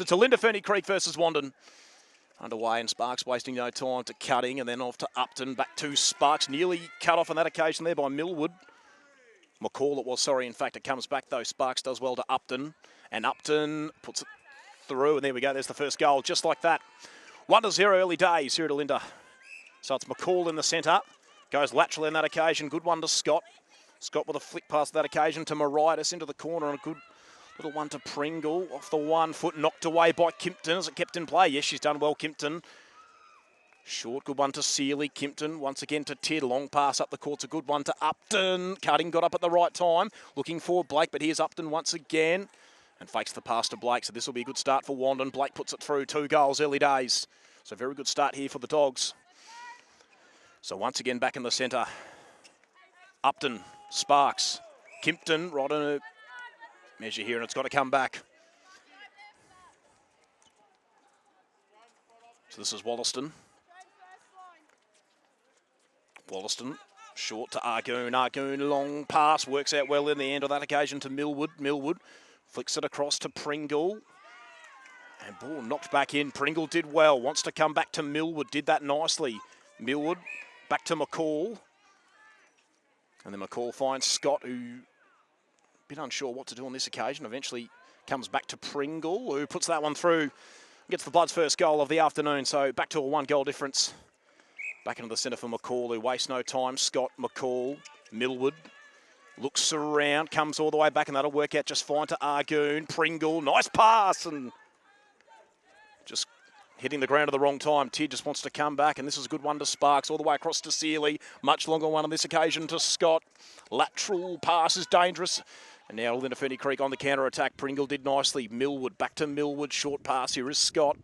It's Olinda Ferny Creek versus Wandin. Underway, and Sparks wasting no time to Cutting, and then off to Upton, back to Sparks, nearly cut off on that occasion there by Millwood. McCall it was, sorry, in fact it comes back though. Sparks does well to Upton, and Upton puts it through, and there we go, there's the first goal, just like that. 1-0 early days here at Olinda. So it's McCall in the centre, goes laterally on that occasion, good one to Scott. Scott with a flick pass that occasion to Moritis into the corner, and a good little one to Pringle, off the 1 foot, knocked away by Kimpton. Is it kept in play? Yes, she's done well, Kimpton. Short, good one to Sealy. Kimpton, once again to Tid. Long pass up the court's a good one to Upton. Cutting, got up at the right time. Looking for Blake, but here's Upton once again. And fakes the pass to Blake, so this will be a good start for Wandin. Blake puts it through, 2 goals, early days. So very good start here for the Dogs. So once again back in the centre. Upton, Sparks, Kimpton, right on a measure here, and it's got to come back. So this is Wollaston. Wollaston, short to Argoon. Argoon, long pass, works out well in the end of that occasion to Millwood. Millwood flicks it across to Pringle. And ball knocked back in. Pringle did well, wants to come back to Millwood, did that nicely. Millwood, back to McCall. And then McCall finds Scott, who a bit unsure what to do on this occasion. Eventually comes back to Pringle, who puts that one through. Gets the Bloods' first goal of the afternoon, so back to a 1-goal difference. Back into the centre for McCall, who wastes no time. Scott, McCall, Millwood. Looks around, comes all the way back, and that'll work out just fine to Argoon. Pringle, nice pass, and just hitting the ground at the wrong time. Tid just wants to come back, and this is a good one to Sparks, all the way across to Sealy. Much longer one on this occasion to Scott. Lateral pass is dangerous. And now Olinda Ferny Creek on the counter-attack. Pringle did nicely. Millwood, back to Millwood. Short pass, here is Scott.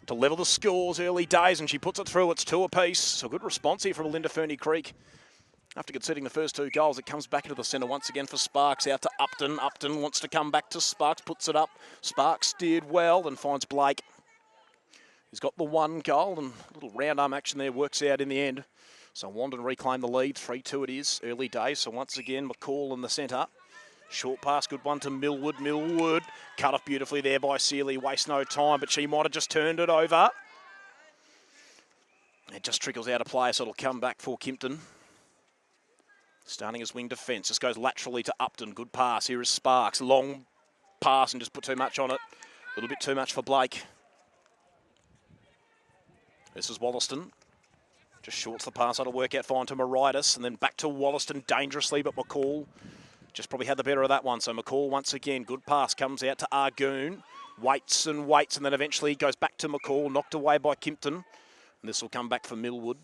To level the scores, early days, and she puts it through. It's 2 apiece. So good response here from Olinda Ferny Creek. After conceding the first 2 goals, it comes back into the centre once again for Sparks. Out to Upton. Upton wants to come back to Sparks, puts it up. Sparks steered well and finds Blake. He's got the 1 goal, and a little round arm action there works out in the end. So Wandin reclaim the lead. 3-2 it is, early days. So once again, McCall in the centre. Short pass, good one to Millwood. Millwood cut off beautifully there by Sealy. Waste no time, but she might have just turned it over. It just trickles out of play, so it'll come back for Kimpton. Starting as wing defence. Just goes laterally to Upton. Good pass. Here is Sparks. Long pass and just put too much on it. A little bit too much for Blake. This is Wollaston. Just shorts the pass. That'll work out fine to Moritis. And then back to Wollaston dangerously, but McCall just probably had the better of that one. So McCall once again, good pass, comes out to Argoon. Waits, and then eventually goes back to McCall, knocked away by Kimpton. And this will come back for Millwood.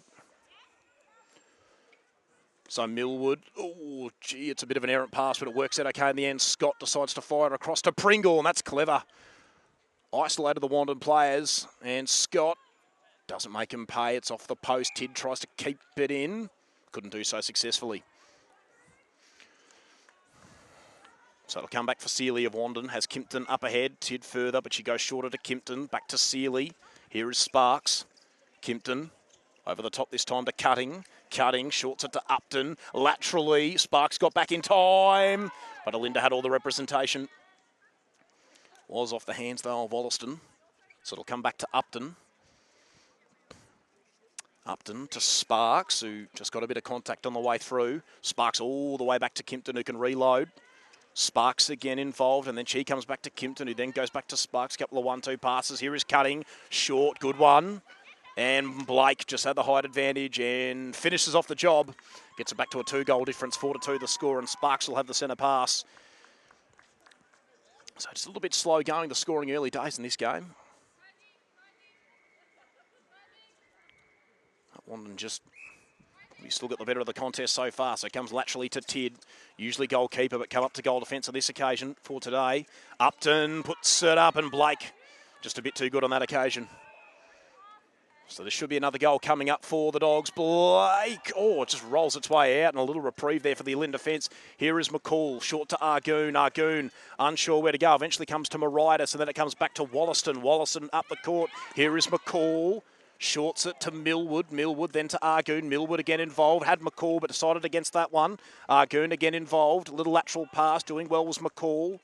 So Millwood, oh gee, it's a bit of an errant pass, but it works out okay in the end. Scott decides to fire it across to Pringle, and that's clever. Isolated the Wandin players, and Scott doesn't make him pay. It's off the post. Tid tries to keep it in. Couldn't do so successfully. So it'll come back for Sealy of Wandin. Has Kimpton up ahead. Tid further, but she goes shorter to Kimpton. Back to Sealy. Here is Sparks. Kimpton over the top this time to Cutting. Cutting, shorts it to Upton. Laterally, Sparks got back in time. But Olinda had all the representation. Was off the hands, though, of Wollaston. So it'll come back to Upton. Upton to Sparks, who just got a bit of contact on the way through. Sparks all the way back to Kimpton, who can reload. Sparks again involved, and then she comes back to Kimpton, who then goes back to Sparks. Couple of 1-2 passes. Here is Cutting. Short, good one. And Blake just had the height advantage and finishes off the job. Gets it back to a 2-goal difference, 4-2 the score, and Sparks will have the centre pass. So just a little bit slow going, the scoring early days in this game. Wandin just probably still got the better of the contest so far. So it comes laterally to Tid, usually goalkeeper, but come up to goal defence on this occasion for today. Upton puts it up, and Blake just a bit too good on that occasion. So there should be another goal coming up for the Dogs. Blake, oh, it just rolls its way out, and a little reprieve there for the Olinda defence. Here is McCall, short to Argoon. Argoon, unsure where to go. Eventually comes to Moritis, and then it comes back to Wollaston. Wollaston up the court. Here is McCall. Shorts it to Millwood. Millwood then to Argoon. Millwood again involved. Had McCall, but decided against that one. Argoon again involved. A little lateral pass. Doing well was McCall.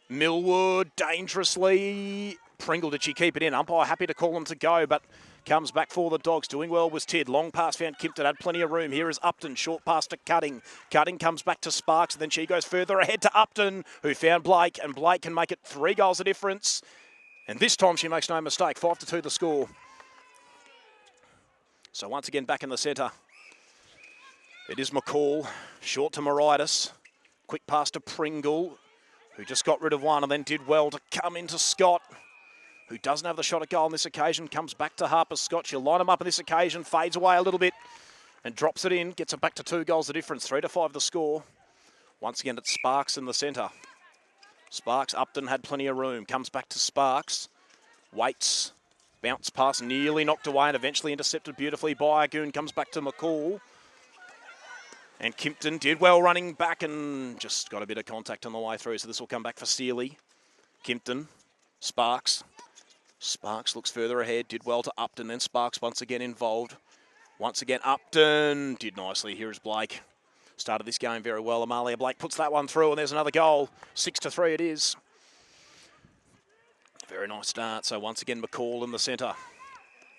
Millwood dangerously. Pringle, did she keep it in? Umpire happy to call them to go, but comes back for the Dogs. Doing well was Tid. Long pass found Kimpton, had plenty of room. Here is Upton, short pass to Cutting. Cutting comes back to Sparks, and then she goes further ahead to Upton, who found Blake, and Blake can make it 3 goals of difference. And this time she makes no mistake. 5-2 the score. So once again back in the centre. It is McCall, short to Moritis. Quick pass to Pringle, who just got rid of one and then did well to come into Scott, who doesn't have the shot at goal on this occasion. Comes back to Harper Scott. She'll line him up on this occasion, fades away a little bit and drops it in. Gets it back to 2 goals the difference. 3-5 the score. Once again, it's Sparks in the centre. Sparks, Upton had plenty of room. Comes back to Sparks. Waits. Bounce pass, nearly knocked away and eventually intercepted beautifully by Agoon. Comes back to McCall. And Kimpton did well running back and just got a bit of contact on the way through. So this will come back for Sealy. Kimpton, Sparks. Sparks looks further ahead, did well to Upton. Then Sparks once again involved. Once again, Upton did nicely. Here is Blake. Started this game very well. Amalia Blake puts that one through and there's another goal. 6-3 it is. Very nice start. So once again, McCall in the centre.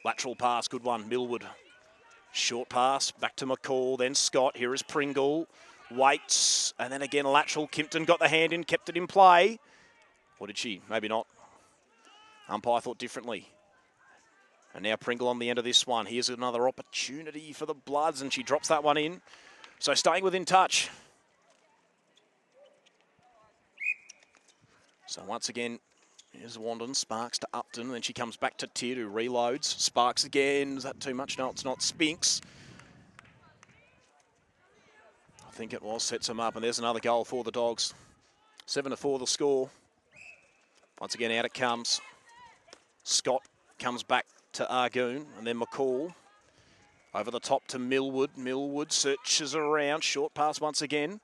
Lateral pass, good one, Millwood. Short pass, back to McCall, then Scott. Here is Pringle. Waits, and then again lateral. Kimpton got the hand in, kept it in play. Or did she? Maybe not. Umpire thought differently. And now Pringle on the end of this one. Here's another opportunity for the Bloods, and she drops that one in. So staying within touch. So once again, here's Wandin. Sparks to Upton. Then she comes back to Tid, who reloads. Sparks again. Is that too much? No, it's not. Spinks. I think it was. Sets them up. And there's another goal for the Dogs. 7-4 the score. Once again, out it comes. Scott comes back to Argoon. And then McCall. Over the top to Millwood. Millwood searches around. Short pass once again.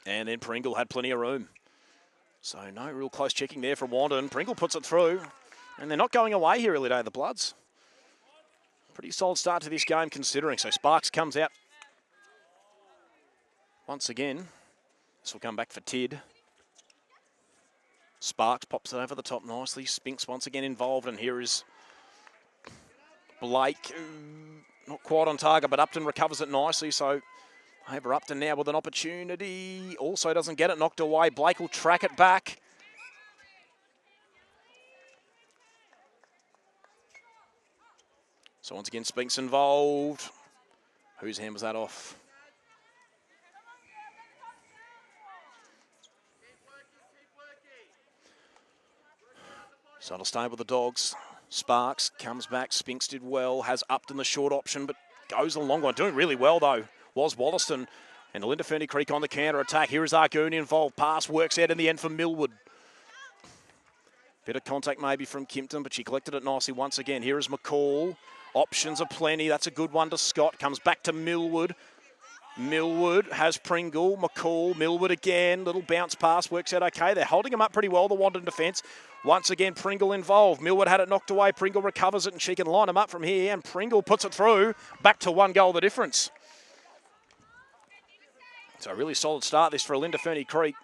And then Pringle had plenty of room. So no real close checking there from Wandin. Pringle puts it through. And they're not going away here early day, the Bloods. Pretty solid start to this game considering. So Sparks comes out once again. This will come back for Tid. Sparks pops it over the top nicely. Spinks once again involved. And here is Blake. Not quite on target, but Upton recovers it nicely. So over Upton now with an opportunity. Also doesn't get it, knocked away. Blake will track it back. So once again, Spinks involved. Whose hand was that off? So it'll stay with the Dogs. Sparks comes back. Spinks did well. Has Upton the short option, but goes a long one. Doing really well, though, was Wollaston. And Olinda Ferny Creek on the counter-attack. Here is Argoon involved. Pass works out in the end for Millwood. Bit of contact maybe from Kimpton, but she collected it nicely once again. Here is McCall. Options are plenty. That's a good one to Scott. Comes back to Millwood. Millwood has Pringle. McCall. Millwood again. Little bounce pass. Works out okay. They're holding him up pretty well, the Wandin defence. Once again, Pringle involved. Millwood had it knocked away. Pringle recovers it, and she can line him up from here. And Pringle puts it through. Back to 1 goal the difference. So a really solid start this for Olinda Ferny Creek.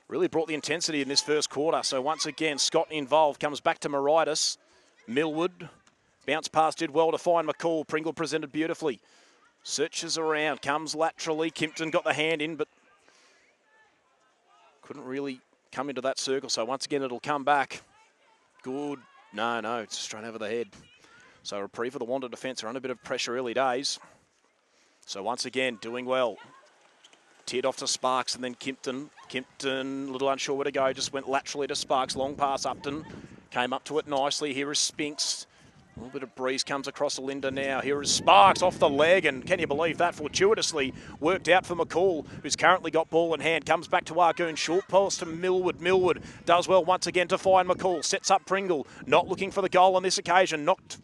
Really brought the intensity in this first quarter. So once again, Scott involved. Comes back to Moritis. Millwood. Bounce pass did well to find McCall. Pringle presented beautifully. Searches around. Comes laterally. Kimpton got the hand in, but couldn't really come into that circle. So once again, it'll come back. Good. No, it's straight over the head. So a reprieve for the Wandin defence. Are under a bit of pressure early days. So once again, doing well. Tid off to Sparks and then Kimpton. Kimpton, a little unsure where to go, just went laterally to Sparks. Long pass, Upton. Came up to it nicely. Here is Spinks. A little bit of breeze comes across Olinda now. Here is Sparks off the leg, and can you believe that? Fortuitously worked out for McCall, who's currently got ball in hand. Comes back to Argoon. Short pass to Millwood. Millwood does well once again to find McCall. Sets up Pringle. Not looking for the goal on this occasion. Knocked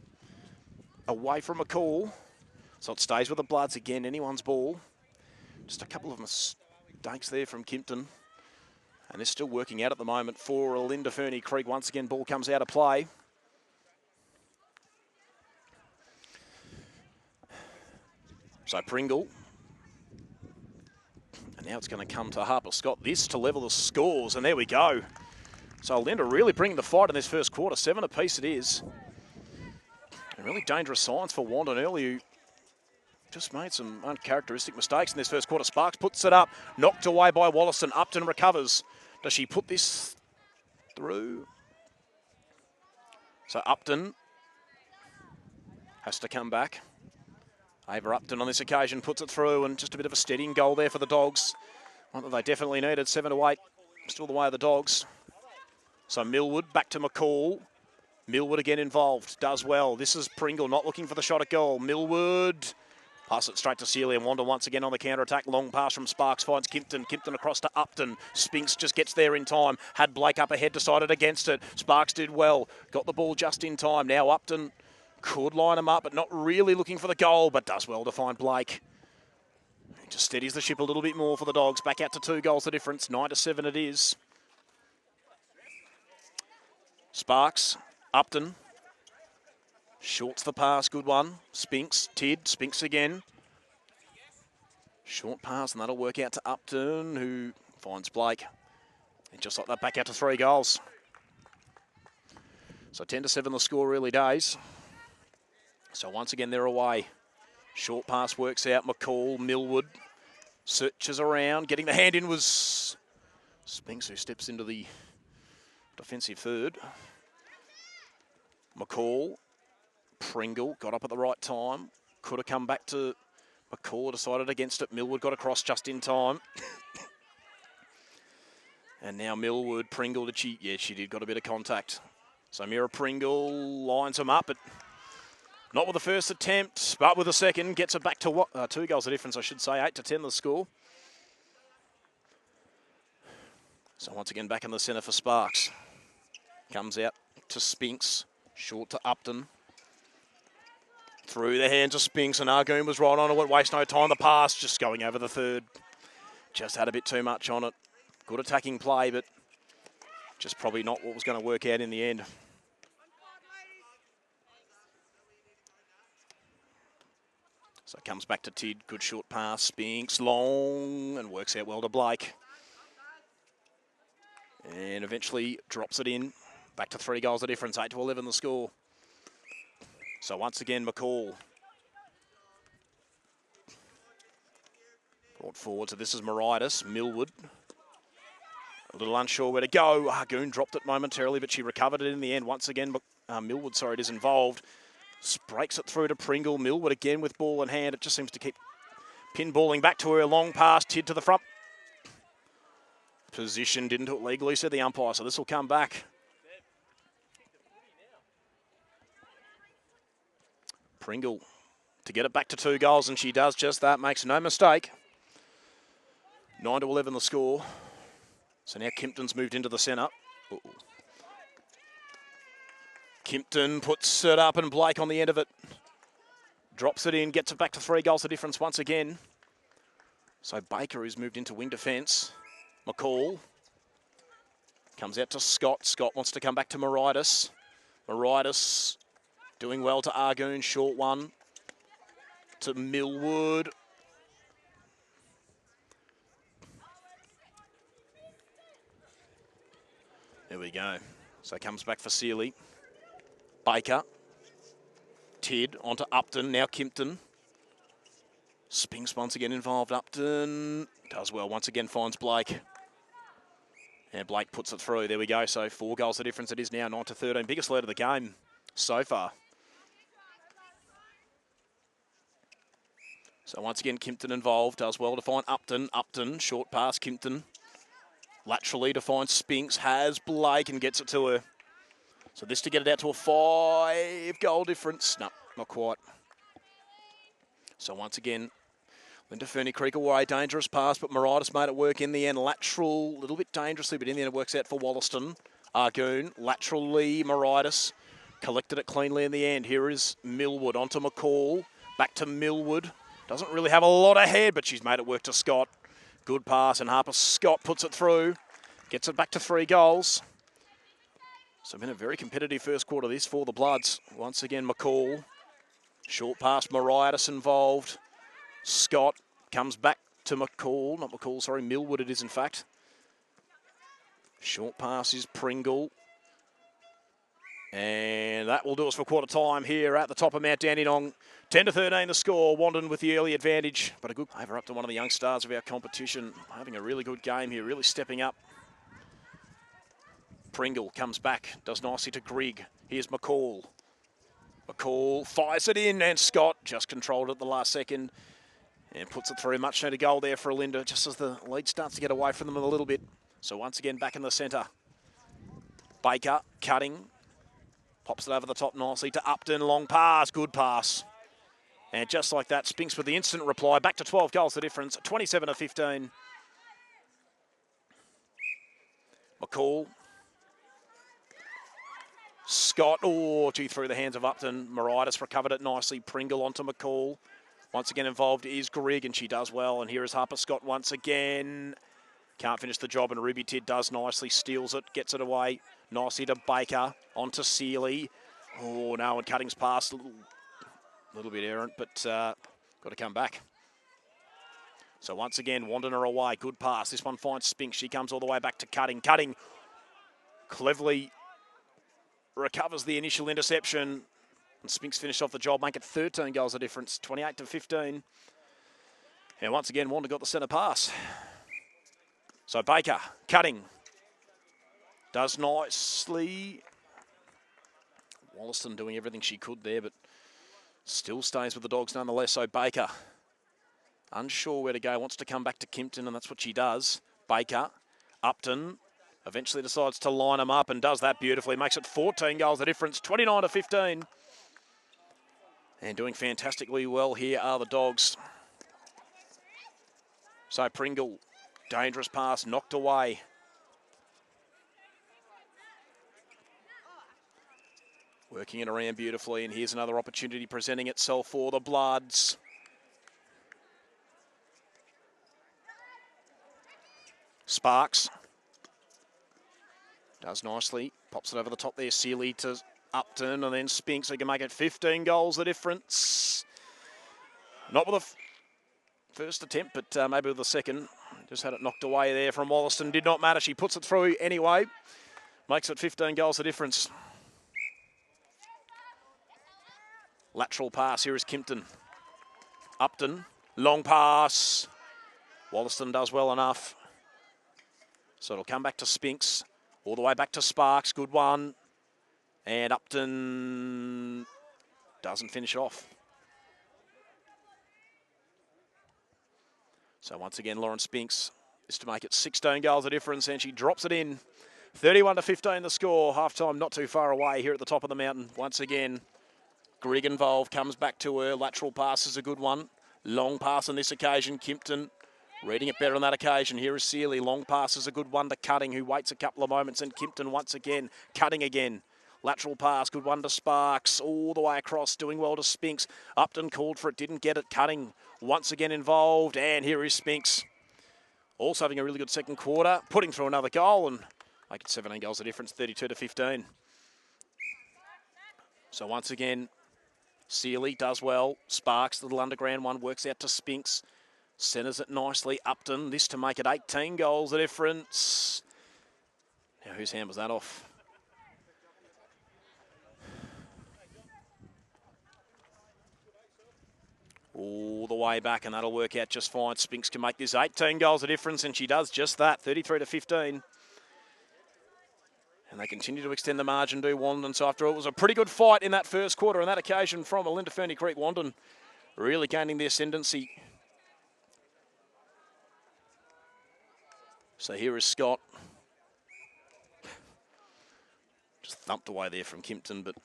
away from McCall. So it stays with the Bloods again. Anyone's ball. Just a couple of mistakes there from Kimpton. And they're still working out at the moment for Olinda Ferny Creek. Once again, ball comes out of play. So Pringle. And now it's going to come to Harper Scott. This to level the scores, and there we go. So Olinda really bringing the fight in this first quarter. 7 apiece it is. And really dangerous signs for Wandin early, who just made some uncharacteristic mistakes in this first quarter. Sparks puts it up, knocked away by Wollaston. Upton recovers. Does she put this through? So Upton has to come back. Ava Upton on this occasion puts it through, and just a bit of a steadying goal there for the Dogs. One that they definitely needed. 7-8, still the way of the Dogs. So Millwood back to McCall. Millwood again involved, does well. This is Pringle not looking for the shot at goal. Millwood pass it straight to Celia, and Wanda once again on the counter-attack. Long pass from Sparks, finds Kimpton. Kimpton across to Upton. Spinks just gets there in time. Had Blake up ahead, decided against it. Sparks did well, got the ball just in time. Now Upton could line him up, but not really looking for the goal, but does well to find Blake. He just steadies the ship a little bit more for the Dogs. Back out to 2 goals the difference. 9-7 it is. Sparks, Upton. Shorts the pass, good one. Spinks, Tid, Spinks again. Short pass, and that'll work out to Upton, who finds Blake. And just like that, back out to 3 goals. So 10-7 the score early days. So once again, they're away. Short pass works out. McCall, Millwood searches around. Getting the hand in was Spinks, who steps into the defensive third. McCall. Pringle got up at the right time. Could have come back to McCall, decided against it. Millwood got across just in time. And now Millwood, Pringle, did she? Yeah, she did, got a bit of contact. So Mira Pringle lines them up, but not with the first attempt, but with the second. Gets it back to what? 2 goals the difference, I should say. 8-10 the score. So once again, back in the centre for Sparks. Comes out to Spinks, short to Upton. Through the hands of Spinks, and Argoon was right on it. Won't waste no time. The pass just going over the third. Just had a bit too much on it. Good attacking play, but just probably not what was going to work out in the end. So it comes back to Tid. Good short pass. Spinks long and works out well to Blake. And eventually drops it in. Back to 3 goals the difference. 8-11 the score. So once again, McCall. Brought forward, so this is Moritis. Millwood. A little unsure where to go. Argoon dropped it momentarily, but she recovered it in the end. Once again, Millwood, sorry, it is involved. Breaks it through to Pringle. Millwood again with ball in hand. It just seems to keep pinballing back to her. Long pass, Tid to the front. Position, didn't do it legally, said the umpire, so this will come back. Pringle to get it back to 2 goals, and she does just that, makes no mistake. 9-11 the score. So now Kimpton's moved into the centre. Kimpton puts it up, and Blake on the end of it. Drops it in, gets it back to 3 goals the difference once again. So Baker, who's moved into wing defence. McCall comes out to Scott. Scott wants to come back to Moritis. Moritis doing well to Argoon, short one to Millwood. There we go. So comes back for Sealy. Baker. Tid onto Upton, now Kimpton. Spinks once again involved. Upton does well, once again finds Blake. And Blake puts it through. There we go. So 4 goals the difference. It is now 9-13. Biggest lead of the game so far. So once again, Kimpton involved. Does well to find Upton. Upton, short pass, Kimpton. Laterally to find Spinks. Has Blake and gets it to her. So this to get it out to a 5 goal difference. No, not quite. So once again, Linda Ferny Creek away. Dangerous pass, but Moritis made it work in the end. Lateral, a little bit dangerously, but in the end it works out for Wollaston. Argoon, laterally, Moritis. Collected it cleanly in the end. Here is Millwood onto McCall. Back to Millwood. Doesn't really have a lot ahead, but she's made it work to Scott. Good pass, and Harper Scott puts it through. Gets it back to 3 goals. So been a very competitive first quarter this for the Bloods. Once again, McCall. Short pass, Moritis involved. Scott comes back to McCall. Not McCall, sorry, Millwood it is in fact. Short pass is Pringle. And that will do us for quarter time here at the top of Mount Dandenong. 10-13 the score. Wandin with the early advantage. But a good over up to one of the young stars of our competition. Having a really good game here, really stepping up. Pringle comes back, does nicely to Grigg. Here's McCall. McCall fires it in, and Scott just controlled it at the last second and puts it through. Much needed goal there for Olinda, just as the lead starts to get away from them a little bit. So once again, back in the centre. Baker cutting. Pops it over the top nicely to Upton. Long pass, good pass. And just like that, Spinks with the instant reply. Back to 12 goals the difference, 27-15. McCall. Scott, oh, gee, through the hands of Upton. Moritas recovered it nicely. Pringle onto McCall. Once again involved is Grigg, and she does well. And here is Harper Scott once again. Can't finish the job, and Ruby Tid does nicely. Steals it, gets it away. Nicely to Baker, onto Seeley. Oh, no, and Cutting's pass. A little bit errant, but got to come back. So once again, Wandin are away. Good pass. This one finds Spinks. She comes all the way back to Cutting. Cutting cleverly recovers the initial interception. And Spinks finished off the job, make it 13 goals a difference, 28-15. And once again, Wandin got the centre pass. So Baker, Cutting. Does nicely. Wollaston doing everything she could there, but still stays with the Dogs nonetheless. So Baker, unsure where to go, wants to come back to Kimpton, and that's what she does. Baker, Upton, eventually decides to line them up and does that beautifully. Makes it 14 goals the difference, 29-15. And doing fantastically well here are the Dogs. So Pringle, dangerous pass, knocked away. Working it around beautifully, and here's another opportunity presenting itself for the Bloods. Sparks does nicely, pops it over the top there. Seeley to Upton, and then Spinks, who can make it 15 goals the difference. Not with the first attempt, but maybe with the second. Just had it knocked away there from Wollaston. Did not matter. She puts it through anyway. Makes it 15 goals the difference. Lateral pass, here is Kimpton. Upton, long pass. Wollaston does well enough. So it'll come back to Spinks, all the way back to Sparks, good one. And Upton doesn't finish off. So once again, Lauren Spinks is to make it 16 goals a difference, and she drops it in. 31-15 the score, half-time not too far away here at the top of the mountain. Once again, Grigg involved, comes back to her. Lateral pass is a good one. Long pass on this occasion. Kimpton reading it better on that occasion. Here is Seeley. Long pass is a good one to Cutting, who waits a couple of moments. And Kimpton once again. Cutting again. Lateral pass, good one to Sparks. All the way across, doing well to Spinks. Upton called for it, didn't get it. Cutting once again involved. And here is Spinks. Also having a really good second quarter. Putting through another goal and make it 17 goals a difference, 32-15. So once again, Seeley does well. Sparks, the little underground one, works out to Spinks. Centres it nicely. Upton, this to make it 18 goals the difference. Now, whose hand was that off? All the way back, and that'll work out just fine. Spinks can make this 18 goals the difference, and she does just that, 33-15. And they continue to extend the margin, do Wandin. So after all, it was a pretty good fight in that first quarter on that occasion from Olinda, Ferny Creek. Wandin really gaining the ascendancy. So here is Scott. Just thumped away there from Kimpton, but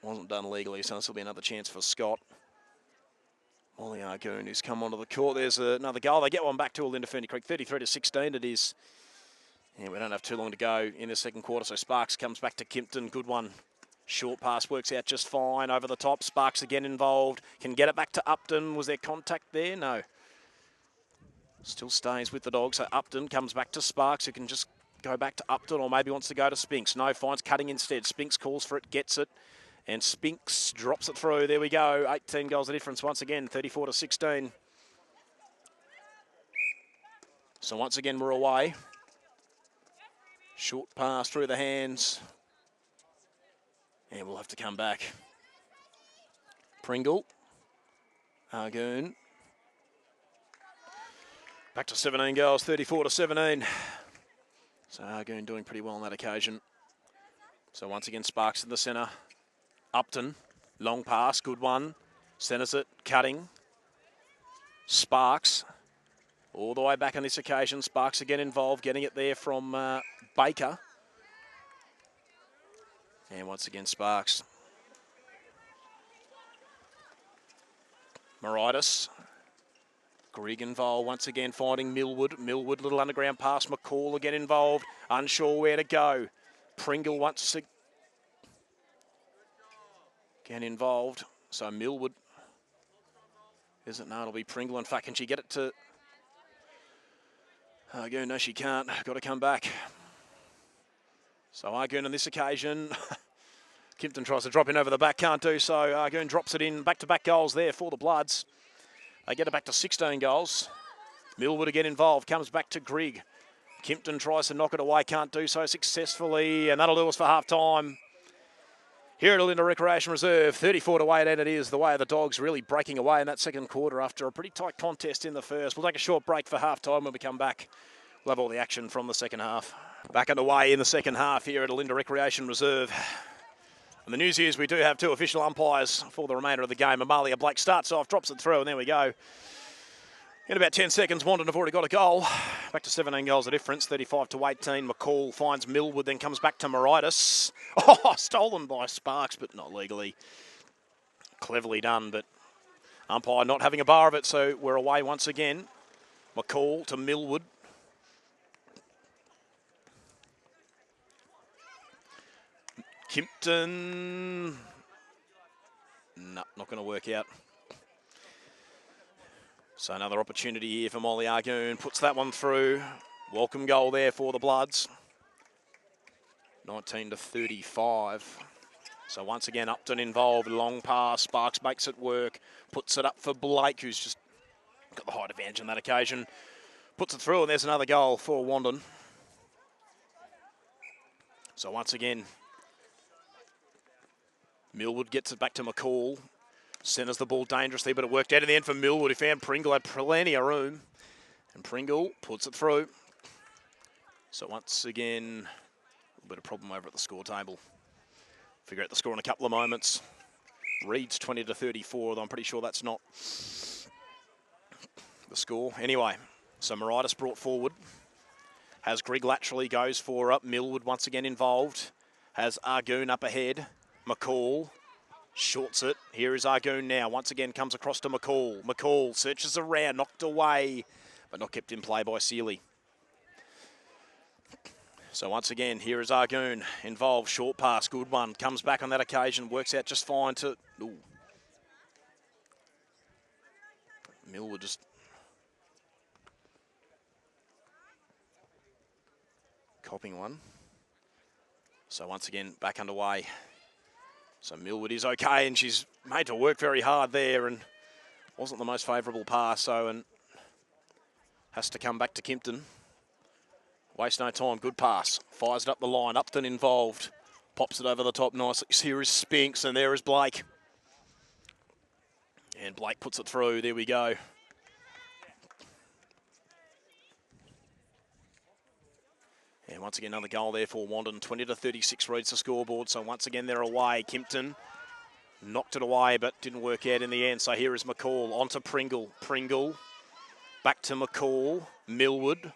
wasn't done legally, so this will be another chance for Scott. Molly Argoon, who's come onto the court. There's another goal. They get one back to Olinda, Ferny Creek, 33-16 it is. And we don't have too long to go in the second quarter, so Sparks comes back to Kimpton. Good one. Short pass works out just fine. Over the top, Sparks again involved. Can get it back to Upton. Was there contact there? No. Still stays with the Dogs. So Upton comes back to Sparks, who can just go back to Upton, or maybe wants to go to Spinks. No, finds Cutting instead. Spinks calls for it, gets it. And Spinks drops it through. There we go. 18 goals the difference once again, 34-16. So once again, we're away. Short pass through the hands. And we'll have to come back. Pringle. Argoon. Back to 17 goals, 34-17. So Argoon doing pretty well on that occasion. So once again, Sparks in the centre. Upton, long pass, good one. Centres it, cutting. Sparks, all the way back on this occasion. Sparks again involved, getting it there from Baker. And once again, Sparks. Moritis. Grigg involved once again, finding Millwood. Millwood, little underground pass. McCall again involved, unsure where to go. Pringle once again involved. So Millwood, is it? No, it'll be Pringle. In fact, can she get it to Argoon? No, she can't. Got to come back. So Argoon on this occasion. Kimpton tries to drop in over the back, can't do so. Argoon drops it in. Back-to-back goals there for the Bloods. They get it back to 16 goals. Millwood again involved, comes back to Grigg. Kimpton tries to knock it away, can't do so successfully, and that'll do us for half-time. Here at Olinda Recreation Reserve, 34-8, and it is the way of the Dogs really breaking away in that second quarter after a pretty tight contest in the first. We'll take a short break for half-time. When we come back, we'll have all the action from the second half. Back underway in the second half here at Olinda Recreation Reserve. And the news is we do have two official umpires for the remainder of the game. Amalia Blake starts off, drops it through, and there we go. In about 10 seconds, Wandin have already got a goal. Back to 17 goals the difference, 35-18. McCall finds Millwood, then comes back to Moritis. Oh, stolen by Sparks, but not legally. Cleverly done, but umpire not having a bar of it, so we're away once again. McCall to Millwood. Kimpton. No, not going to work out. So another opportunity here for Molly Argoon. Puts that one through. Welcome goal there for the Bloods. 19-35. So once again, Upton involved. Long pass. Sparks makes it work. Puts it up for Blake, who's just got the height advantage on that occasion. Puts it through, and there's another goal for Wandin. So once again, Millwood gets it back to McCall. Centres the ball dangerously, but it worked out in the end for Millwood, who found Pringle had plenty of room. And Pringle puts it through. So once again, a little bit of problem over at the score table. Figure out the score in a couple of moments. Reed's 20-34, although I'm pretty sure that's not the score. Anyway, so Moritis brought forward. Has Grigg laterally, goes for up. Millwood once again involved. Has Argoon up ahead. McCall shorts it. Here is Argoon now. Once again comes across to McCall. McCall searches around, knocked away, but not kept in play by Sealy. So once again, here is Argoon involved. Short pass, good one. Comes back on that occasion, works out just fine to... Ooh. Millwood just... copping one. So once again, back underway. So Millwood is okay, and she's made to work very hard there, and wasn't the most favourable pass, so and has to come back to Kimpton. Waste no time, good pass. Fires it up the line, Upton involved. Pops it over the top nicely. Here is Spinks, and there is Blake. And Blake puts it through, there we go. And once again, another goal there for Wandin. 20-36 reads the scoreboard. So once again, they're away. Kimpton knocked it away, but didn't work out in the end. So here is McCall. On to Pringle. Pringle. Back to McCall. Millwood.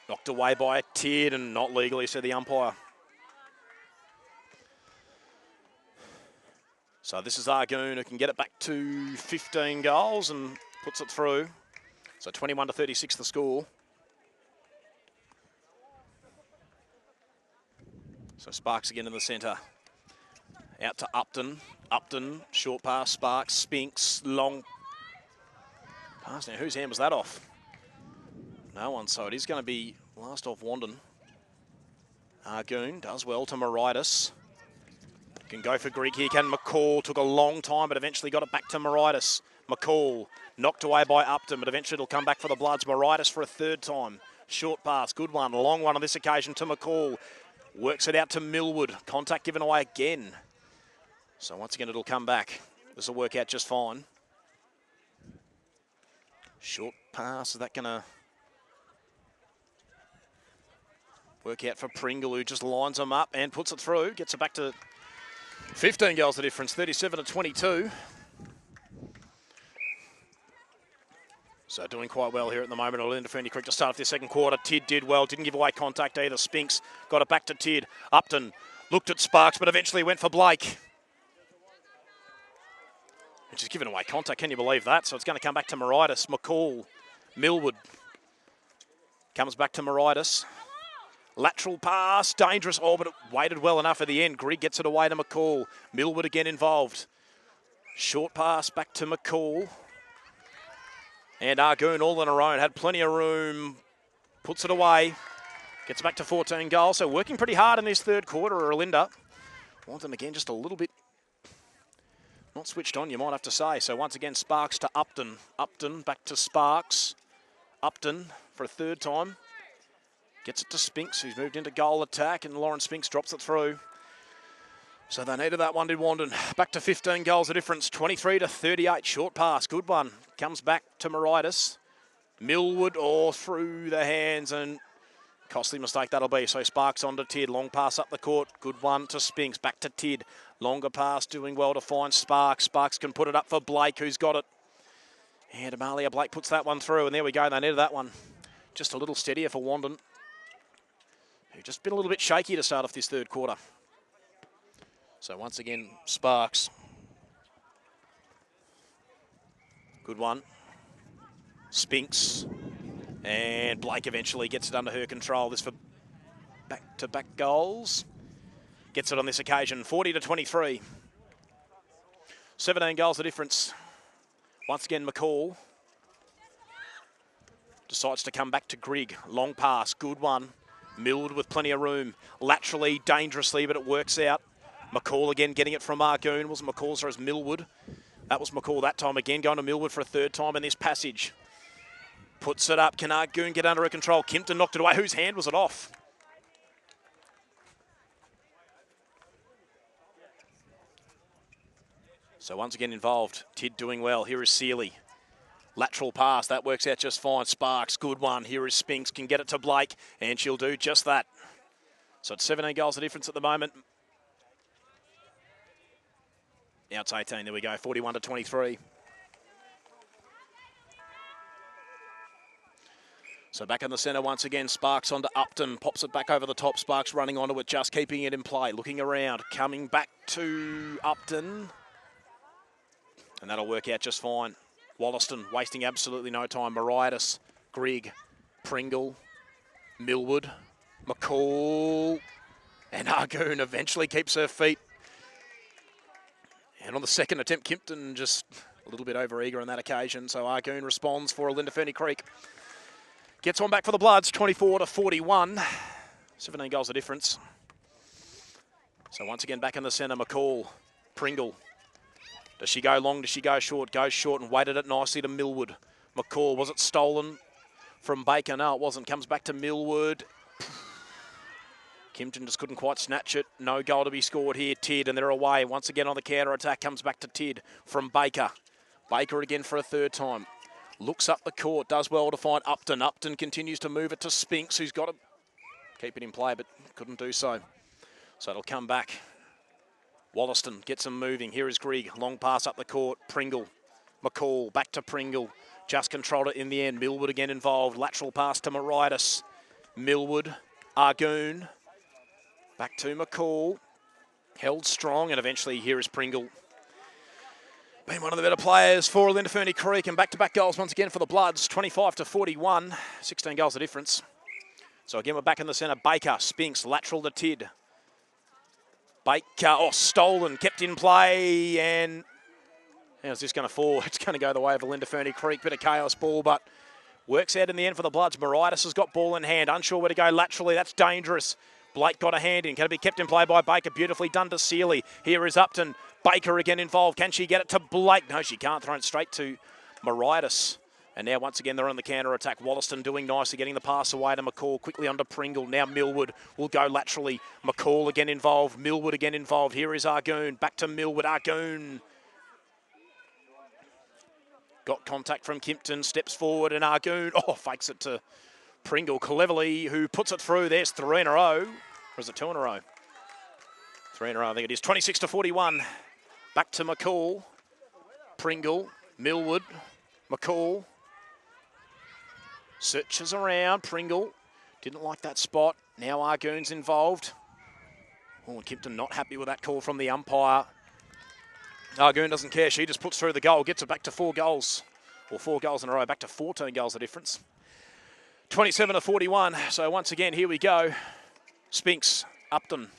Knocked away by a Tid, and not legally, said the umpire. So this is Argoon, who can get it back to 15 goals and puts it through. So 21-36 the score. So Sparks again in the centre. Out to Upton. Upton, short pass, Sparks, Spinks, long pass. Now, whose hand was that off? No one, so it is going to be last off Wandin. Argoon does well to Moritis. Can go for Greek here, can McCall. Took a long time, but eventually got it back to Moritis. McCall knocked away by Upton, but eventually it'll come back for the Bloods. Moritis for a third time. Short pass, good one, long one on this occasion to McCall. Works it out to Millwood. Contact given away again. So once again, it'll come back. This will work out just fine. Short pass, is that going to work out for Pringle, who just lines them up and puts it through. Gets it back to 15 goals the difference, 37 to 22. So doing quite well here at the moment. Olinda Ferny Creek to start off the second quarter. Tid did well, didn't give away contact either. Spinks got it back to Tid. Upton looked at Sparks, but eventually went for Blake. Which is giving away contact, can you believe that? So it's going to come back to Moritis. McCall, Millwood. Comes back to Moritis. Lateral pass, dangerous. Oh, but it waited well enough at the end. Grigg gets it away to McCall. Millwood again involved. Short pass back to McCall. And Argoon all on her own. Had plenty of room. Puts it away. Gets back to 14 goals. So working pretty hard in this third quarter, Olinda. Wandin again just a little bit not switched on, you might have to say. So once again, Sparks to Upton. Upton back to Sparks. Upton for a third time. Gets it to Spinks, who's moved into goal attack, and Lauren Spinks drops it through. So they needed that one, did Wandin. Back to 15 goals the difference, 23 to 38. Short pass, good one. Comes back to Moritis. Millwood, through the hands, and costly mistake that'll be. So Sparks on to Tid, long pass up the court. Good one to Spinks, back to Tid. Longer pass, doing well to find Sparks. Sparks can put it up for Blake, who's got it. And Amalia Blake puts that one through, and there we go, they needed that one. Just a little steadier for Wandin, who've just been a little bit shaky to start off this third quarter. So once again, Sparks. Good one. Spinks. And Blake eventually gets it under her control. This for back-to-back goals. Gets it on this occasion, 40 to 23. 17 goals the difference. Once again, McCall decides to come back to Grigg. Long pass, good one. Milled with plenty of room. Laterally, dangerously, but it works out. McCall again getting it from Argoon. Wasn't McCall, so it was Millwood. That was McCall that time again, going to Millwood for a third time in this passage. Puts it up. Can Argoon get under her control? Kimpton knocked it away. Whose hand was it off? So once again involved. Tid doing well. Here is Sealy. Lateral pass. That works out just fine. Sparks. Good one. Here is Spinks. Can get it to Blake. And she'll do just that. So it's 17 goals the difference at the moment. Now it's 18. There we go. 41 to 23. So back in the centre once again. Sparks onto Upton. Pops it back over the top. Sparks running onto it. Just keeping it in play. Looking around. Coming back to Upton. And that'll work out just fine. Wollaston wasting absolutely no time. Moritis, Grigg, Pringle, Millwood, McCall, and Argoon eventually keeps her feet. And on the second attempt, Kimpton just a little bit over-eager on that occasion. So Argoon responds for Olinda Ferny Creek. Gets one back for the Bloods, 24 to 41. 17 goals the difference. So once again back in the centre, McCall, Pringle. Does she go long? Does she go short? Goes short and weighted it nicely to Millwood. McCall, was it stolen from Baker? No, it wasn't. Comes back to Millwood. Kimpton just couldn't quite snatch it. No goal to be scored here. Tid, and they're away. Once again on the counter-attack. Comes back to Tid from Baker. Baker again for a third time. Looks up the court. Does well to find Upton. Upton continues to move it to Spinks, who's got to keep it in play, but couldn't do so. So it'll come back. Wollaston gets them moving. Here is Grigg. Long pass up the court. Pringle. McCall. Back to Pringle. Just controlled it in the end. Millwood again involved. Lateral pass to Moritis. Millwood. Argoon. Back to McCall. Held strong, and eventually here is Pringle. Been one of the better players for Olinda Ferny Creek, and back-to-back goals once again for the Bloods. 25 to 41. 16 goals the difference. So again, we're back in the centre. Baker. Spinks. Lateral to Tid. Baker, stolen, kept in play, and how's this going to fall? It's going to go the way of Olinda Ferny Creek. Bit of chaos ball, but works out in the end for the Bloods. Moritis has got ball in hand, unsure where to go laterally. That's dangerous. Blake got a hand in. Can it be kept in play by Baker? Beautifully done to Sealy. Here is Upton. Baker again involved. Can she get it to Blake? No, she can't. Throw it straight to Moritis. And now once again they're on the counter-attack. Wollaston doing nicely, getting the pass away to McCall. Quickly onto Pringle. Now Millwood will go laterally. McCall again involved. Millwood again involved. Here is Argoon. Back to Millwood. Argoon. Got contact from Kimpton. Steps forward and Argoon. Oh, fakes it to Pringle cleverly, who puts it through. There's 3 in a row. Or is it 2 in a row? 3 in a row, I think it is. 26-41. Back to McCall. Pringle. Millwood. McCall. Searches around. Pringle. Didn't like that spot. Now Argoon's involved. Oh, and Kimpton not happy with that call from the umpire. Argoon doesn't care. She just puts through the goal. Gets it back to 4 goals. Or 4 goals in a row. Back to 14 goals the difference. 27-41. So once again, here we go. Spinks. Upton.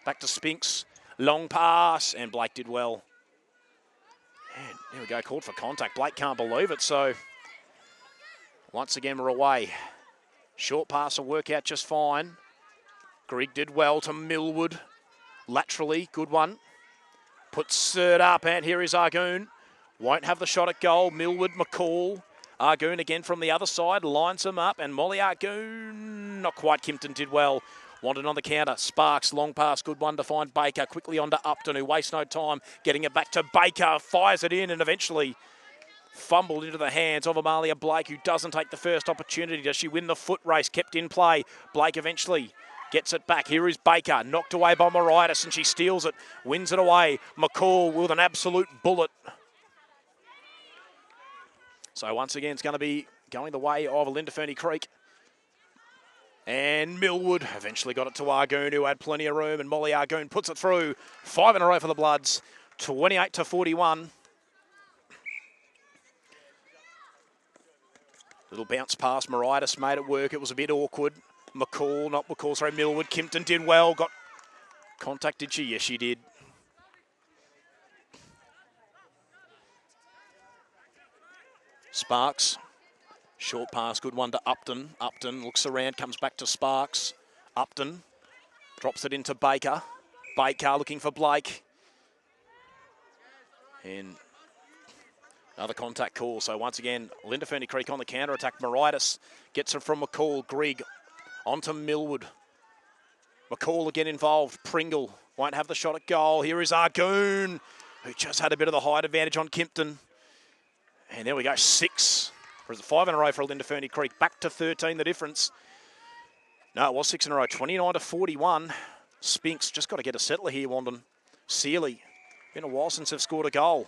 Back to Spinks. Long pass. And Blake did well. And there we go. Called for contact. Blake can't believe it. So once again, we're away. Short pass will work out just fine. Grigg did well to Millwood. Laterally. Good one. Puts it up. And here is Argoon. Won't have the shot at goal. Millwood, McCall. Argoon again from the other side. Lines them up. And Molly Argoon. Not quite. Kimpton did well. Wandin on the counter. Sparks. Long pass. Good one to find Baker. Quickly on to Upton, who wastes no time. Getting it back to Baker. Fires it in and eventually fumbled into the hands of Amalia Blake, who doesn't take the first opportunity. Does she win the foot race? Kept in play. Blake eventually gets it back. Here is Baker. Knocked away by Moritis, and she steals it. Wins it away. McCall with an absolute bullet. So once again, it's going to be going the way of Olinda Ferny Creek. And Millwood eventually got it to Argoon, who had plenty of room. And Molly Argoon puts it through. 5 in a row for the Bloods. 28-41. Little bounce past Moritis made it work. It was a bit awkward. Millwood. Kimpton did well. Got contact, did she? Yes, she did. Sparks. Short pass, good one to Upton. Upton looks around, comes back to Sparks. Upton drops it into Baker. Baker looking for Blake. And another contact call. So once again, Olinda Ferny Creek on the counter-attack. Moritis gets it from McCall. Grigg onto Millwood. McCall again involved. Pringle won't have the shot at goal. Here is Argoon, who just had a bit of the height advantage on Kimpton. And there we go, 6. Or is it 5 in a row for Olinda Ferny Creek? Back to 13, the difference. No, it was 6 in a row. 29-41. Spinks just got to get a settler here, Wandin. Sealy. Been a while since they've scored a goal.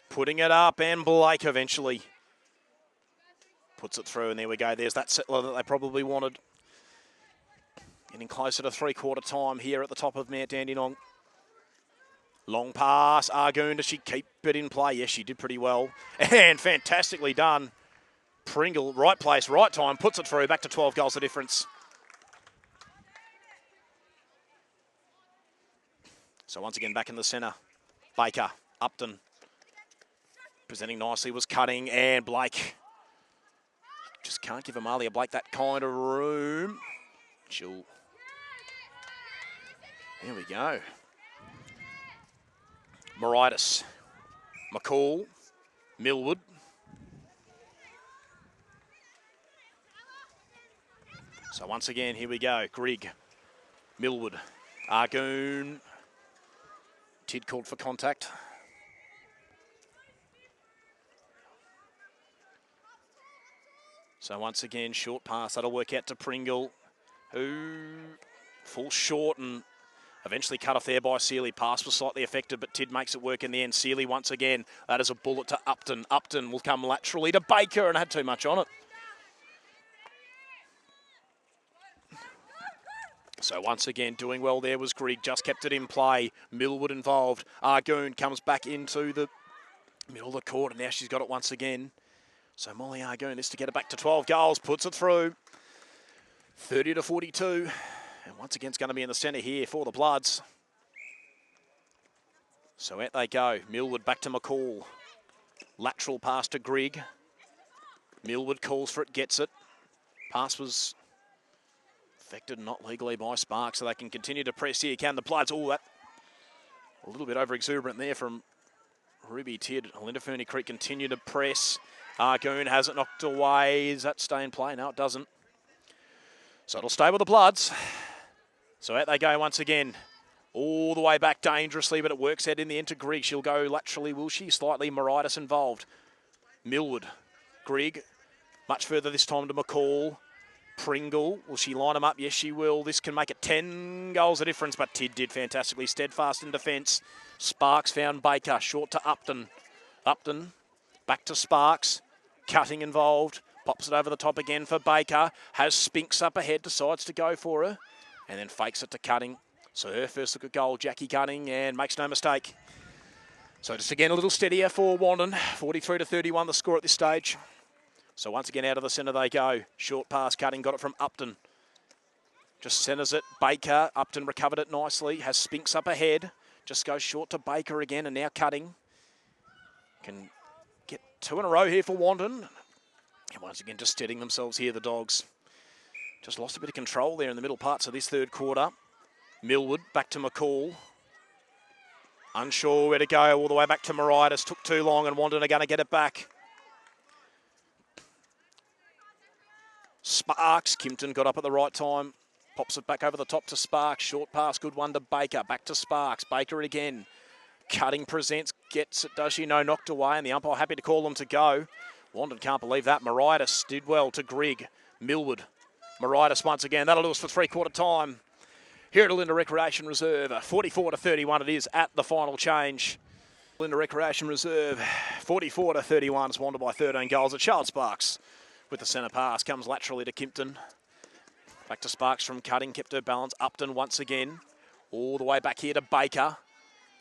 Putting it up, and Blake eventually puts it through, and there we go. There's that settler that they probably wanted. Getting closer to 3/4 time here at the top of Mount Dandenong. Long pass. Argoon, does she keep it in play? Yes, she did pretty well. And fantastically done. Pringle, right place, right time, puts it through. Back to 12 goals the difference. So once again, back in the centre. Baker, Upton. Presenting nicely, was cutting, and Blake. Just can't give Amalia Blake that kind of room. She'll... There we go. Moritis. McCall. Millwood. So once again, here we go. Grigg. Millwood. Argoon. Tid called for contact. So once again, short pass. That'll work out to Pringle, who falls short and eventually cut off there by Sealy. Pass was slightly effective, but Tid makes it work in the end. Sealy once again. That is a bullet to Upton. Upton will come laterally to Baker and had too much on it. So once again, doing well there was Grigg. Just kept it in play. Millwood involved. Argoon comes back into the middle of the court, and now she's got it once again. So Molly Argoon is to get it back to 12 goals. Puts it through. 30-42. And once again, it's going to be in the centre here for the Bloods. So out they go. Millwood back to McCall. Lateral pass to Grigg. Millwood calls for it, gets it. Pass was Affected not legally by Sparks, so they can continue to press here. Can the Bloods? Oh, that a little bit over exuberant there from Ruby Tid. Olinda Ferny Creek continue to press. Argoon has it knocked away. Does that stay in play? No, it doesn't. So it'll stay with the Bloods. So out they go once again. All the way back dangerously, but it works out in the end to Grigg. She'll go laterally, will she? Slightly Moritis involved. Millwood. Grigg. Much further this time to McCall. Pringle, will she line them up? Yes, she will. This can make it 10 goals of difference, but Tid did fantastically. Steadfast in defence. Sparks found Baker. Short to Upton. Upton, back to Sparks. Cutting involved. Pops it over the top again for Baker. Has Spinks up ahead, decides to go for her. And then fakes it to Cutting. So her first look at goal, Jackie Cutting, and makes no mistake. So just again a little steadier for Wandin. 43-31 the score at this stage. So once again, out of the centre they go. Short pass, Cutting, got it from Upton. Just centres it. Baker, Upton recovered it nicely. Has Spinks up ahead. Just goes short to Baker again, and now Cutting. Can get 2 in a row here for Wandin. And once again, just steadying themselves here, the Dogs. Just lost a bit of control there in the middle parts of this third quarter. Millwood, back to McCall. Unsure where to go, all the way back to Moritis. Took too long, and Wandin are going to get it back. Sparks, Kimpton got up at the right time. Pops it back over the top to Sparks. Short pass, good one to Baker. Back to Sparks. Baker again. Cutting presents, gets it, does she? No, knocked away, and the umpire happy to call them to go. Wandin can't believe that. Moritis did well to Grigg. Millwood. Moritis once again. That'll do us for three-quarter time. Here at Olinda Recreation Reserve, 44-31 it is at the final change. Olinda Recreation Reserve, 44-31. It's Wandin by 13 goals. At Charles Sparks with the centre pass. Comes laterally to Kimpton. Back to Sparks from Cutting. Kept her balance. Upton once again. All the way back here to Baker.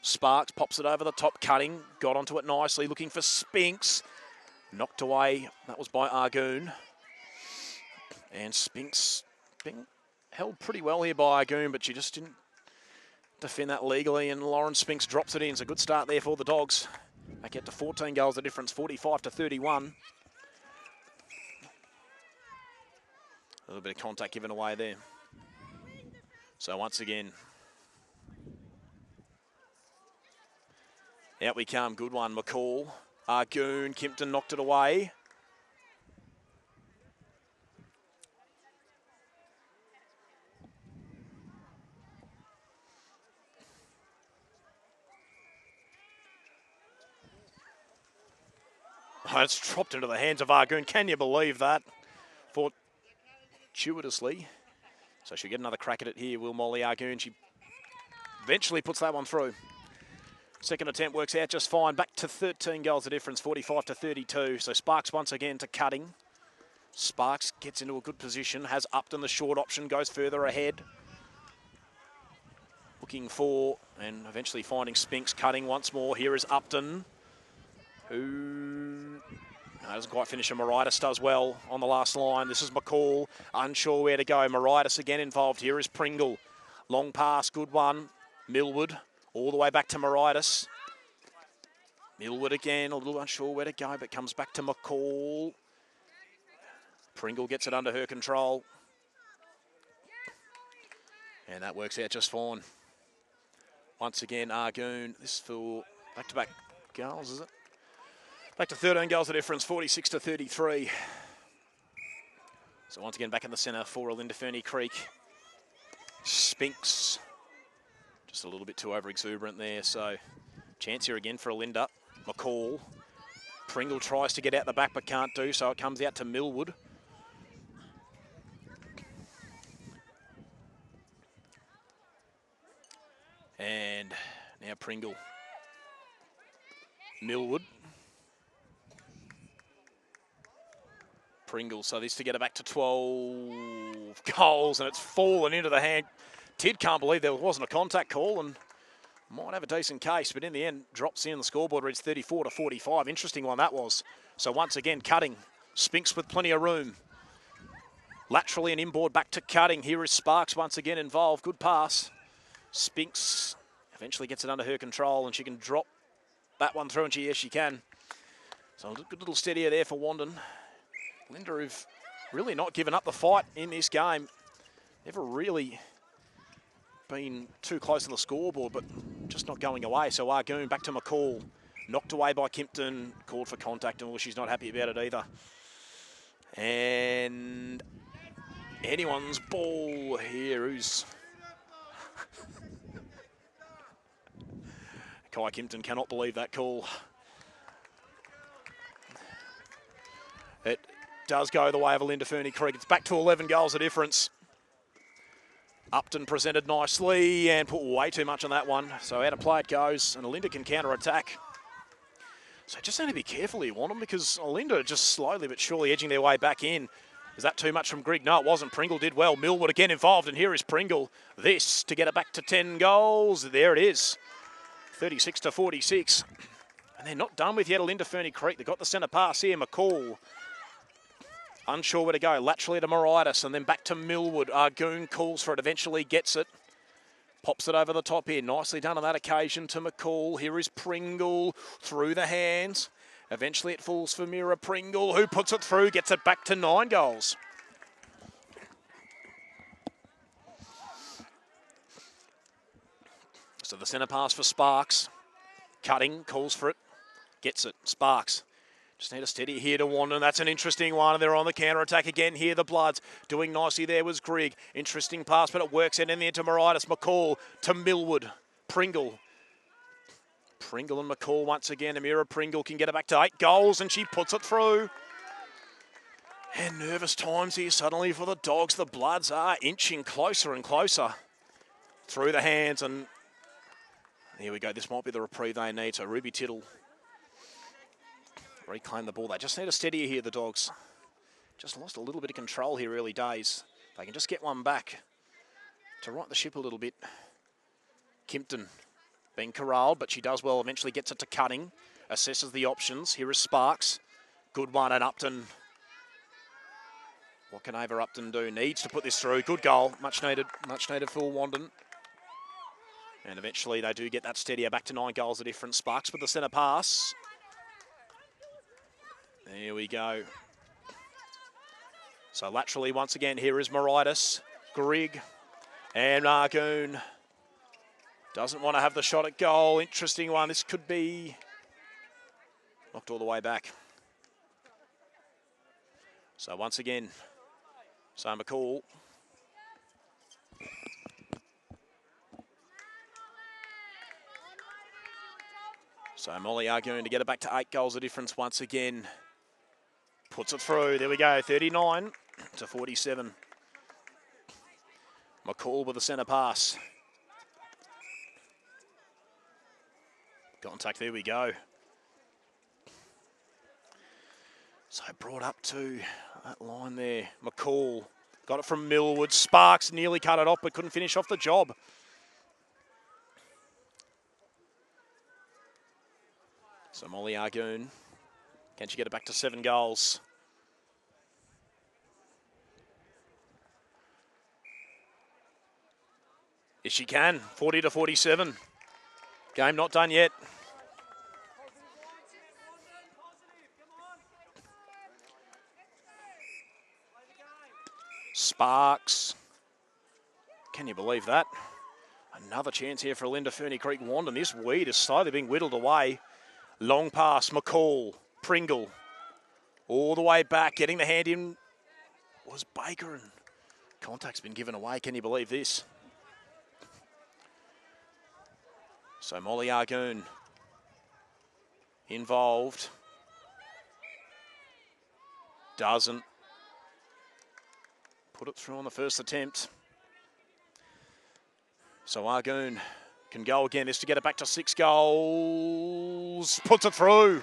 Sparks pops it over the top. Cutting. Got onto it nicely. Looking for Spinks. Knocked away. That was by Argoon. And Spinks being held pretty well here by Argoon, but she just didn't defend that legally. And Lauren Spinks drops it in. It's a good start there for the Dogs. They get to 14 goals the difference. 45-31. A little bit of contact given away there. So once again, out we come. Good one, McCall. Argoon, Kimpton knocked it away. Oh, it's dropped into the hands of Argoon. Can you believe that? Fortuitously. So she'll get another crack at it here, will Molly Argoon. She eventually puts that one through. Second attempt works out just fine. Back to 13 goals the difference, 45-32. So Sparks once again to Cutting. Sparks gets into a good position, has Upton the short option, goes further ahead. Looking for, and eventually finding Spinks. Cutting once more. Here is Upton, who doesn't quite finish, and Moritis does well on the last line. This is McCall, unsure where to go. Moritis again involved. Here is Pringle. Long pass, good one. Millwood, all the way back to Moritis. Millwood again, a little unsure where to go, but comes back to McCall. Pringle gets it under her control. And that works out just fine. Once again, Argoon. This for back-to-back goals, is it? Back to 13 goals the difference, 46-33. So once again, back in the centre for Olinda Ferny Creek. Spinks, just a little bit too over-exuberant there. So chance here again for Olinda. McCall. Pringle tries to get out the back but can't do, so it comes out to Millwood. And now Pringle. Millwood. Pringle, so this to get it back to 12 goals, and it's fallen into the hand. Tid can't believe there wasn't a contact call, and might have a decent case, but in the end, drops in. The scoreboard reads 34-45. Interesting one that was. So once again, Cutting. Spinks with plenty of room. Laterally and inboard back to Cutting. Here is Sparks once again involved. Good pass. Spinks eventually gets it under her control, and she can drop that one through, and yes, she can. So a good little steadier there for Wandin. Linda have really not given up the fight in this game. Never really been too close to the scoreboard, but just not going away. So Argoon back to McCall. Knocked away by Kimpton. Called for contact, and well, she's not happy about it either. And anyone's ball here. Who's... Kai Kimpton cannot believe that call. It does go the way of Olinda Ferny Creek. It's back to 11 goals a difference. Upton presented nicely and put way too much on that one. So out of play it goes, and Olinda can counter-attack. So just need to be careful here, Wandin, because Olinda just slowly but surely edging their way back in. Is that too much from Grigg? No, it wasn't. Pringle did well. Millwood again involved, and here is Pringle. This to get it back to 10 goals. There it is. 36 to 46. And they're not done with yet, Olinda Ferny Creek. They've got the centre pass here, McCall. Unsure where to go. Laterally to Moritis, and then back to Millwood. Argoon calls for it, eventually gets it. Pops it over the top here. Nicely done on that occasion to McCall. Here is Pringle through the hands. Eventually it falls for Mira Pringle, who puts it through, gets it back to 9 goals. So the centre pass for Sparks. Cutting, calls for it, gets it. Sparks. Just need a steady here to Wandin. That's an interesting one. They're on the counter-attack again here. The Bloods doing nicely there was Grigg. Interesting pass, but it works out in the end to Moritis. McCall to Millwood. Pringle. Pringle and McCall once again. Amira Pringle can get it back to 8 goals, and she puts it through. And nervous times here suddenly for the Dogs. The Bloods are inching closer and closer through the hands, and here we go. This might be the reprieve they need. So Ruby Tittle reclaim the ball. They just need a steadier here, the Dogs. Just lost a little bit of control here early days. They can just get one back to right the ship a little bit. Kimpton being corralled, but she does well. Eventually gets it to Cutting. Assesses the options. Here is Sparks. Good one, and Upton. What can Ava Upton do? Needs to put this through. Good goal. Much needed for Wandin. And eventually they do get that steadier, back to 9 goals a difference. Sparks with the centre pass. There we go. So laterally once again, here is Moritis, Grigg, and Argoon. Doesn't want to have the shot at goal. Interesting one. This could be knocked all the way back. So once again, McCall. So Molly Argoon to get it back to 8 goals a difference once again. Puts it through. There we go. 39 to 47. McCall with the centre pass. Contact. There we go. So brought up to that line there. McCall got it from Millwood. Sparks nearly cut it off, but couldn't finish off the job. So Molly Argoon, can she get it back to 7 goals? Yes, she can. 40 to 47. Game not done yet. Sparks. Can you believe that? Another chance here for Olinda Ferny Creek Wandin. This weed is slowly being whittled away. Long pass, McCall, Pringle, all the way back, getting the hand in was Baker, and contact's been given away. Can you believe this? So Molly Argoon involved. Doesn't put it through on the first attempt. So Argoon can go again. This to get it back to 6 goals. Puts it through.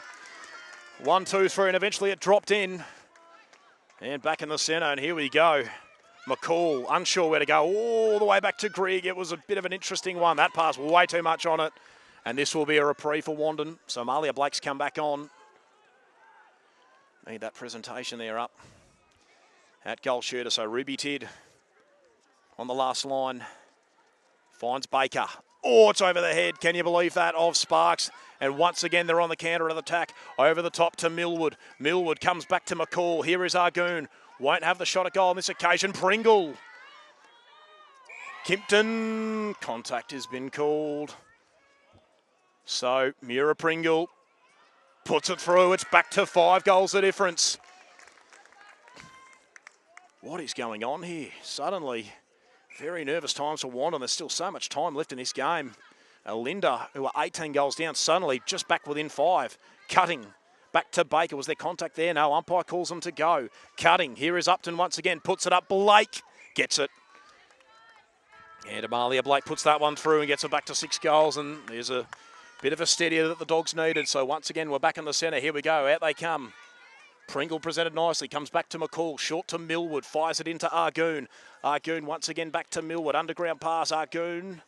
1, 2, 3, and eventually it dropped in. And back in the centre, and here we go. McCall, unsure where to go, all the way back to Grigg. It was a bit of an interesting one. That pass, way too much on it. And this will be a reprieve for Wandin. So Amalia Blake's come back on. Need that presentation there up. At goal shooter, so Ruby Tidd on the last line. Finds Baker. Oh, it's over the head. Can you believe that? Of Sparks. And once again, they're on the counter of attack. Over the top to Millwood. Millwood comes back to McCall. Here is Argoon. Won't have the shot at goal on this occasion. Pringle. Kimpton, contact has been called. So, Mira Pringle puts it through. It's back to 5 goals the difference. What is going on here? Suddenly, very nervous times for Wandin. There's still so much time left in this game. Olinda, who are 18 goals down, suddenly just back within 5. Cutting. Back to Baker. Was there contact there? No, umpire calls them to go. Cutting. Here is Upton once again. Puts it up. Blake gets it. And Amalia Blake puts that one through and gets it back to 6 goals. And there's a bit of a steadier that the Dogs needed. So once again, we're back in the centre. Here we go. Out they come. Pringle presented nicely. Comes back to McCall. Short to Millwood. Fires it into Argoon. Argoon once again back to Millwood. Underground pass. Argoon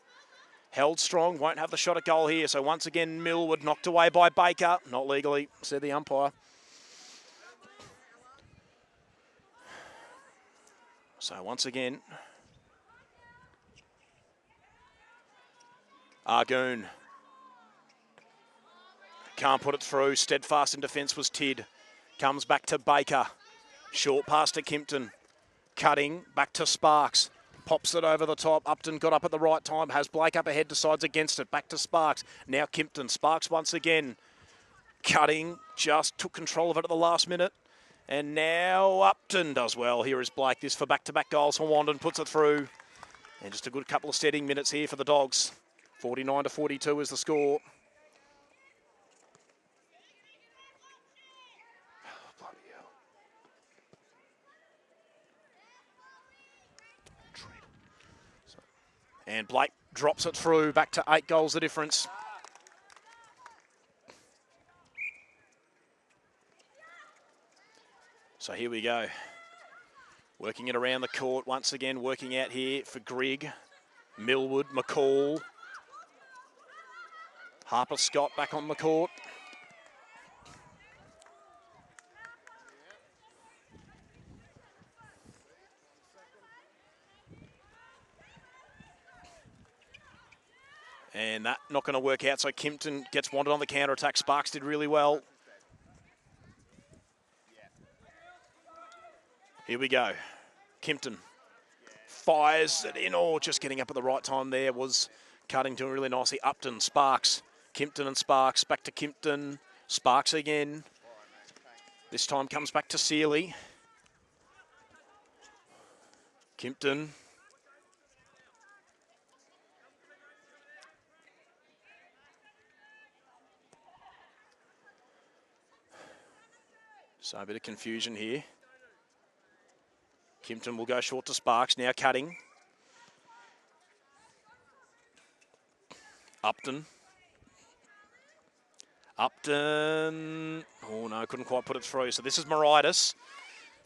held strong. Won't have the shot at goal here. So once again, Millwood knocked away by Baker. Not legally, said the umpire. So once again, Argoon can't put it through. Steadfast in defence was Tid. Comes back to Baker. Short pass to Kimpton. Cutting back to Sparks. Pops it over the top. Upton got up at the right time. Has Blake up ahead. Decides against it. Back to Sparks. Now Kimpton. Sparks once again. Cutting. Just took control of it at the last minute. And now Upton does well. Here is Blake. This for back-to-back goals for Wandin. Puts it through. And just a good couple of steadying minutes here for the Dogs. 49-42 is the score. And Blake drops it through, back to 8 goals the difference. So here we go. Working it around the court once again, working out here for Grigg, Millwood, McCall. Harper Scott back on the court. And that not going to work out, so Kimpton gets Wandin on the counter-attack. Sparks did really well. Here we go. Kimpton fires it in. Oh, just getting up at the right time there was Cutting, doing really nicely. Upton, Sparks, Kimpton and Sparks. Back to Kimpton. Sparks again. This time comes back to Sealy. Kimpton. So a bit of confusion here. Kimpton will go short to Sparks, now Cutting. Upton. Upton. Oh no, couldn't quite put it through. So this is Moritis.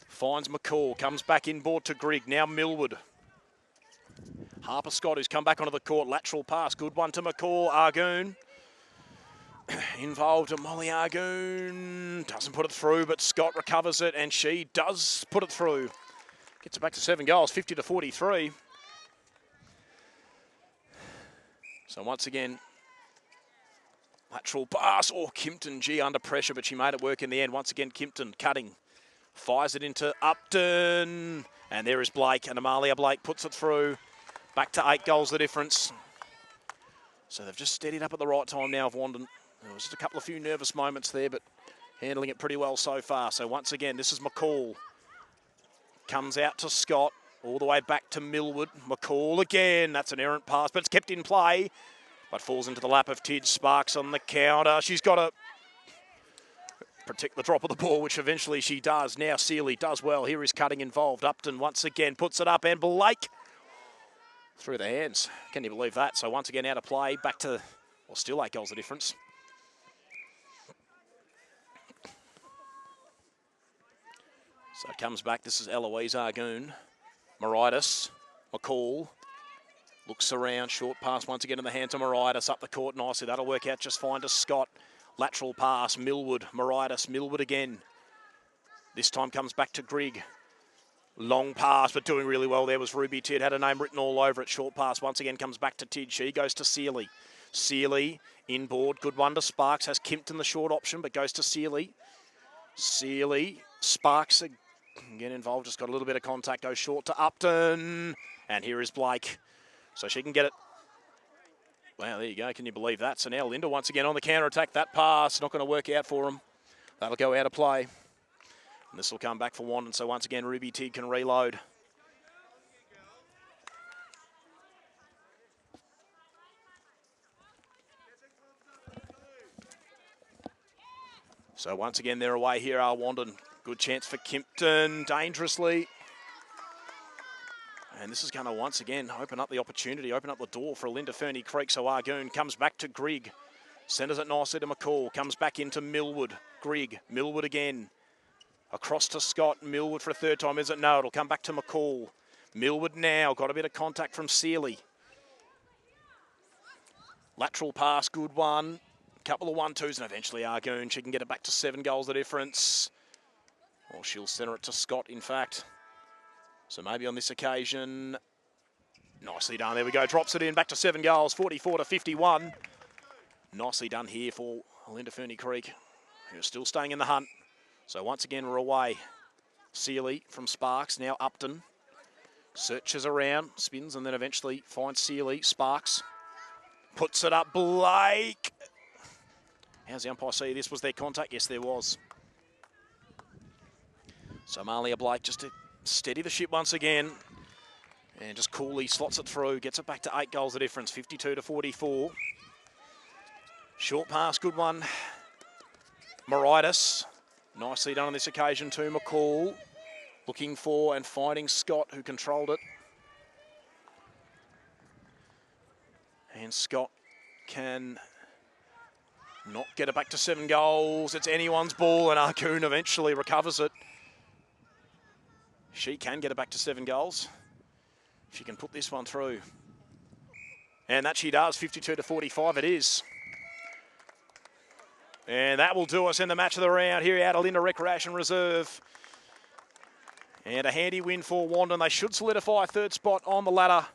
Finds McCall, comes back inboard to Grigg, now Millwood. Harper Scott, who's come back onto the court, lateral pass, good one to McCall. Argoon. Involved Molly Argoon. Doesn't put it through, but Scott recovers it, and she does put it through. Gets it back to 7 goals, 50-43. So once again, lateral pass. Oh, Kimpton, gee, under pressure, but she made it work in the end. Once again, Kimpton Cutting. Fires it into Upton. And there is Blake, and Amalia Blake puts it through. Back to 8 goals the difference. So they've just steadied up at the right time now of Wandin. There was just a few nervous moments there, but handling it pretty well so far. So once again, this is McCall. Comes out to Scott, all the way back to Millwood. McCall again, that's an errant pass, but it's kept in play. But falls into the lap of Tid. Sparks on the counter. She's got to protect the drop of the ball, which eventually she does. Now Sealy does well. Here is Cutting involved. Upton once again puts it up, and Blake through the hands. Can you believe that? So once again out of play, back to, well, still 8 goals the difference. So it comes back. This is Eloise Argoon. Moritis. McCall. Looks around. Short pass once again in the hands of Moritis. Up the court nicely. That'll work out just fine to Scott. Lateral pass. Millwood. Moritis. Millwood again. This time comes back to Grigg. Long pass, but doing really well there was Ruby Tid. Had her name written all over it. Short pass once again comes back to Tid. She goes to Sealy. Sealy inboard. Good one to Sparks. Has Kimpton the short option, but goes to Sealy. Sealy. Sparks again involved. Just got a little bit of contact. Goes short to Upton. And here is Blake. So she can get it. Wow, there you go. Can you believe that? So now Olinda once again on the counter-attack. That pass, not going to work out for them. That'll go out of play. And this will come back for Wandin. So once again, Ruby Tig can reload. So once again, they're away here, are Wandin. Good chance for Kimpton, dangerously. And this is going to once again open up the opportunity, open up the door for Olinda Ferny Creek. So Argoon comes back to Grigg. Centres it nicely to McCall. Comes back into Millwood. Grigg. Millwood again. Across to Scott. Millwood for a third time. Is it? No, it'll come back to McCall. Millwood now. Got a bit of contact from Searley. Lateral pass. Good one. Couple of 1-2s and eventually Argoon. She can get it back to 7 goals the difference. Or she'll centre it to Scott, in fact. So maybe on this occasion, nicely done. There we go. Drops it in. Back to 7 goals. 44-51. Nicely done here for Olinda Ferny Creek, who's still staying in the hunt. So once again, we're away. Searley from Sparks. Now Upton. Searches around. Spins and then eventually finds Searley. Sparks. Puts it up. Blake. How's the umpire see this? Was there contact? Yes, there was. So Malia Blake just to steady the ship once again. And just coolly slots it through. Gets it back to 8 goals the difference. 52-44. Short pass, good one. Moritis. Nicely done on this occasion to McCall. Looking for and finding Scott, who controlled it. And Scott can not get it back to 7 goals. It's anyone's ball, and Argoon eventually recovers it. She can get it back to 7 goals. She can put this one through. And that she does, 52-45 it is. And that will do us in the match of the round here at Olinda Recreation Reserve. And a handy win for Wandin. They should solidify a 3rd spot on the ladder.